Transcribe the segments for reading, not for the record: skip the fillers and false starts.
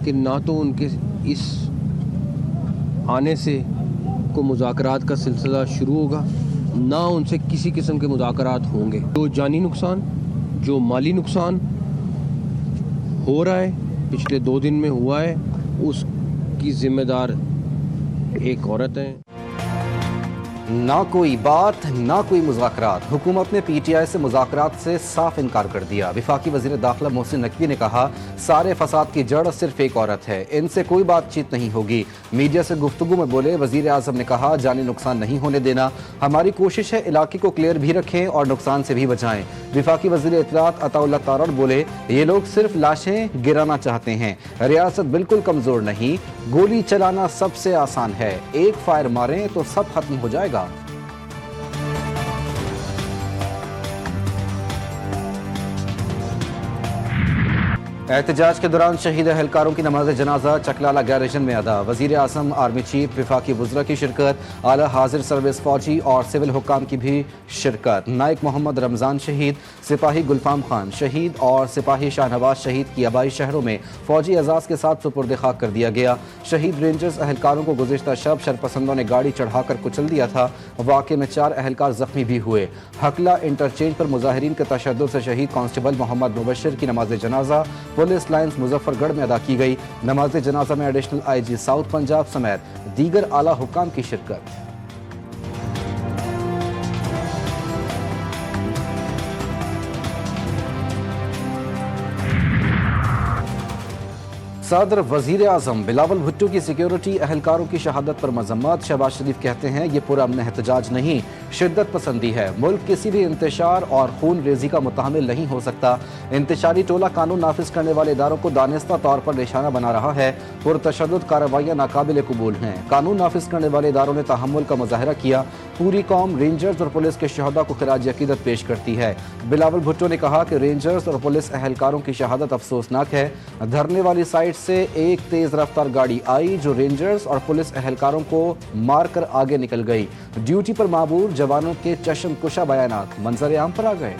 کہ نہ تو ان کے اس آنے سے کو مذاکرات کا سلسلہ شروع ہوگا، نہ ان سے کسی قسم کے مذاکرات ہوں گے. جو جانی نقصان، جو مالی نقصان ہو رہا ہے پچھلے 2 دن میں ہوا ہے، اس کی ذمہ دار ایک عورت ہے. نہ کوئی بات، نہ کوئی مذاکرات. حکومت نے پی ٹی آئی سے مذاکرات سے صاف انکار کر دیا. وفاقی وزیر داخلہ محسن نقوی نے کہا سارے فساد کی جڑ صرف ایک عورت ہے، ان سے کوئی بات چیت نہیں ہوگی. میڈیا سے گفتگو میں بولے وزیر اعظم نے کہا جانی نقصان نہیں ہونے دینا، ہماری کوشش ہے علاقے کو کلیئر بھی رکھیں اور نقصان سے بھی بچائیں. وفاقی وزیر اطلاعات عطا اللہ تارڑ بولے یہ لوگ صرف لاشیں گرانا چاہتے ہیں، ریاست بالکل کمزور نہیں، گولی چلانا سب سے آسان ہے، ایک فائر ماریں تو سب ختم ہو جائے گا. احتجاج کے دوران شہید اہلکاروں کی نماز جنازہ چکلالہ گیریجن میں ادا. وزیر اعظم، آرمی چیف، وفاقی وزراء کی شرکت، اعلیٰ حاضر سروس فوجی اور سول حکام کی بھی شرکت. نائک محمد رمضان شہید، سپاہی گلفام خان شہید اور سپاہی شاہ نواز شہید کی آبائی شہروں میں فوجی اعزاز کے ساتھ سپرد خاک کر دیا گیا. شہید رینجرز اہلکاروں کو گزشتہ شب شرپسندوں نے گاڑی چڑھا کر کچل دیا تھا. واقعے میں 4 اہلکار زخمی بھی ہوئے. حقلہ انٹرچینج پر مظاہرین کے تشدد سے شہید کانسٹیبل محمد مبشر کی نماز جنازہ پولیس لائنز مظفر گڑھ میں ادا کی گئی. نماز جنازہ میں additional I G South Punjab سمیت دیگر اعلیٰ حکام کی شرکت. صدر وزیر اعظم بلاول بھٹو کی سیکیورٹی اہلکاروں کی شہادت پر مذمت. شہباز شریف کہتے ہیں یہ پرامن احتجاج نہیں، شدت پسندی ہے. ملک کسی بھی انتشار اور خون ریزی کا متحمل نہیں ہو سکتا. انتشاری ٹولہ قانون نافذ کرنے والے اداروں کو دانستہ طور پر نشانہ بنا رہا ہے. پرتشدد کارروائیاں ناقابل قبول ہیں. قانون نافذ کرنے والے اداروں نے تحمل کا مظاہرہ کیا. پوری قوم رینجرز اور پولیس کے شہداء کو خراج عقیدت پیش کرتی ہے. بلاول بھٹو نے کہا کہ رینجرز اور پولیس اہلکاروں کی شہادت افسوسناک ہے. دھرنے والی سائٹ سے ایک تیز رفتار گاڑی آئی جو رینجرز اور پولیس اہلکاروں کو مار کر آگے نکل گئی. ڈیوٹی پر معمور جوانوں کے چشم کشا بیانات منظر عام پر آ گئے.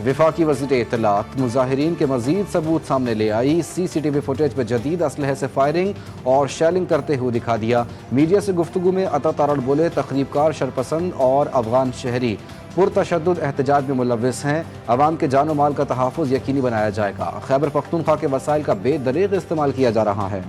وفاقی وزیر اطلاعات مظاہرین کے مزید ثبوت سامنے لے آئی. سی سی ٹی وی فوٹیج میں جدید اسلحے سے فائرنگ اور شیلنگ کرتے ہوئے دکھا دیا. میڈیا سے گفتگو میں عطا تارڑ بولے تخریب کار شرپسند اور افغان شہری پرتشدد احتجاج میں ملوث ہیں. عوام کے جان و مال کا تحفظ یقینی بنایا جائے گا. خیبر پختونخوا کے وسائل کا بے دریغ استعمال کیا جا رہا ہے.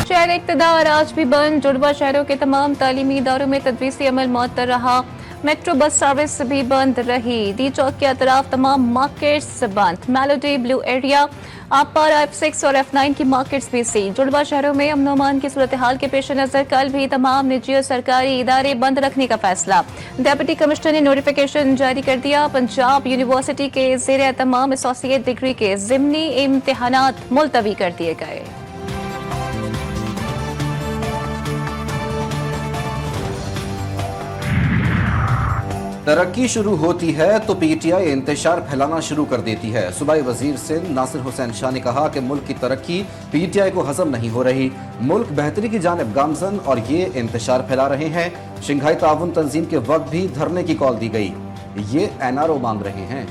شہر اقتدار آج بھی بند. جڑواں شہروں کے تمام تعلیمی اداروں میں تدریسی عمل معطل رہا. میٹرو بس سروس بھی بند رہی. ڈی چوک کے اطراف تمام مارکیٹس بند. میلوڈی بلو ایریا، آپارا F6 اور F9 کی مارکیٹس بھی سی. جڑواں شہروں میں امن و امان کی صورتحال کے پیش نظر کل بھی تمام نجی اور سرکاری ادارے بند رکھنے کا فیصلہ. ڈپٹی کمشنر نے نوٹیفیکیشن جاری کر دیا. پنجاب یونیورسٹی کے زیر اہتمام ایسوسی ایٹ ڈگری کے ضمنی امتحانات ملتوی کر دیے گئے. ترقی شروع ہوتی ہے تو پی ٹی آئی انتشار پھیلانا شروع کر دیتی ہے. صوبائی وزیر سندھ ناصر حسین شاہ نے کہا کہ ملک کی ترقی پی ٹی آئی کو ہضم نہیں ہو رہی. ملک بہتری کی جانب گامزن اور یہ انتشار پھیلا رہے ہیں. شنگھائی تعاون تنظیم کے وقت بھی دھرنے کی کال دی گئی. یہ این آر او مانگ رہے ہیں.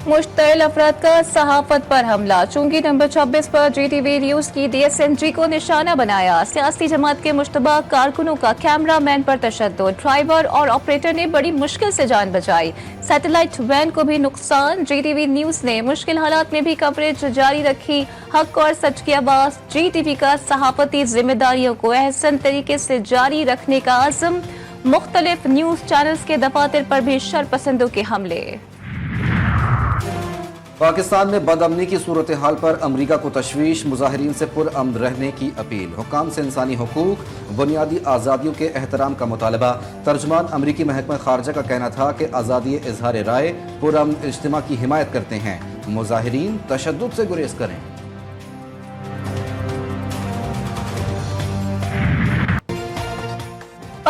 مشتعل افراد کا صحافت پر حملہ. چونگی نمبر 26 پر جی ٹی وی نیوز کی ڈی ایس این جی کو نشانہ بنایا. سیاسی جماعت کے مشتبہ کارکنوں کا کیمرہ مین پر تشدد. ڈرائیور اور آپریٹر نے بڑی مشکل سے جان بچائی. سیٹلائٹ وین کو بھی نقصان. جی ٹی وی نیوز نے مشکل حالات میں بھی کوریج جاری رکھی. حق اور سچ کی آواز. جی ٹی وی کا صحافتی ذمہ داریوں کو احسن طریقے سے جاری رکھنے کا عزم. مختلف نیوز چینلز کے دفاتر پر بھی شرپسندوں کے حملے. پاکستان میں بدامنی کی صورتحال پر امریکہ کو تشویش. مظاہرین سے پرامن رہنے کی اپیل. حکام سے انسانی حقوق، بنیادی آزادیوں کے احترام کا مطالبہ. ترجمان امریکی محکمہ خارجہ کا کہنا تھا کہ آزادی اظہار رائے، پرامن اجتماع کی حمایت کرتے ہیں. مظاہرین تشدد سے گریز کریں.